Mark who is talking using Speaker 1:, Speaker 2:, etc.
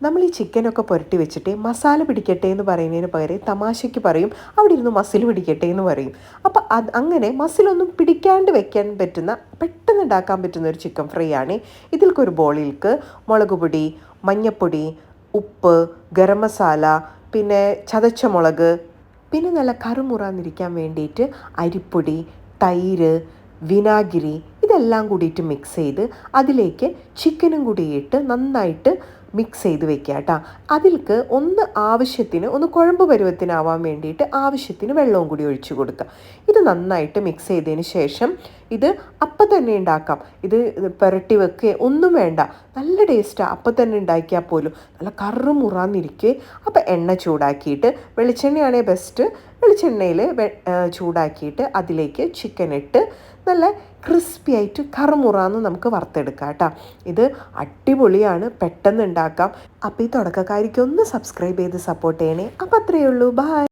Speaker 1: നമ്മൾ ഈ ചിക്കനൊക്കെ പുരട്ടി വെച്ചിട്ട് മസാല പിടിക്കട്ടെ എന്ന് പറയുന്നതിന് പകരം തമാശയ്ക്ക് പറയും അവിടെ ഇരുന്ന് മസിൽ പിടിക്കട്ടെ എന്ന് പറയും. അപ്പോൾ അങ്ങനെ മസിലൊന്നും പിടിക്കാണ്ട് വെക്കാൻ പറ്റുന്ന, പെട്ടെന്ന് ഉണ്ടാക്കാൻ പറ്റുന്ന ഒരു ചിക്കൻ ഫ്രൈ ആണ്. ഇതിൽക്കൊരു ബോളിലേക്ക് മുളക് പൊടി, മഞ്ഞൾപ്പൊടി, ഉപ്പ്, ഗരം മസാല, പിന്നെ ചതച്ച മുളക്, പിന്നെ നല്ല കറുമുറാന്നിരിക്കാൻ വേണ്ടിയിട്ട് അരിപ്പൊടി, തൈര്, വിനാഗിരി, ഇതെല്ലാം കൂടിയിട്ട് മിക്സ് ചെയ്ത് അതിലേക്ക് ചിക്കനും കൂടി ഇട്ട് നന്നായിട്ട് മിക്സ് ചെയ്ത് വെക്കുക കേട്ടോ. അതിലേക്ക് ആവശ്യത്തിന് കുഴമ്പ് പരുവത്തിനാവാൻ വേണ്ടിയിട്ട് ആവശ്യത്തിന് വെള്ളവും കൂടി ഒഴിച്ചു കൊടുക്കുക. ഇത് നന്നായിട്ട് മിക്സ് ചെയ്തതിന് ശേഷം ഇത് അപ്പം തന്നെ ഉണ്ടാക്കാം. ഇത് പുരട്ടി വെക്കുക ഒന്നും വേണ്ട, നല്ല ടേസ്റ്റാണ്. അപ്പം തന്നെ ഉണ്ടാക്കിയാൽ പോലും നല്ല കറുമുറാന്നിരിക്കുക. അപ്പോൾ എണ്ണ ചൂടാക്കിയിട്ട്, വെളിച്ചെണ്ണയാണെങ്കിൽ ബെസ്റ്റ്, വെളിച്ചെണ്ണയിൽ ചൂടാക്കിയിട്ട് അതിലേക്ക് ചിക്കൻ ഇട്ട് നല്ല ക്രിസ്പി ആയിട്ട് കറുമുറാന്ന് നമുക്ക് വറുത്തെടുക്കാം കേട്ടോ. ഇത് അടിപൊളിയാണ്, പെട്ടെന്ന് ഉണ്ടാക്കാം. അപ്പോൾ ഈ തുടക്കക്കാരിക്ക് ഒന്ന് സബ്സ്ക്രൈബ് ചെയ്ത് സപ്പോർട്ട് ചെയ്യണേ. അപ്പോൾ അത്രയേ ഉള്ളൂ. ബൈ.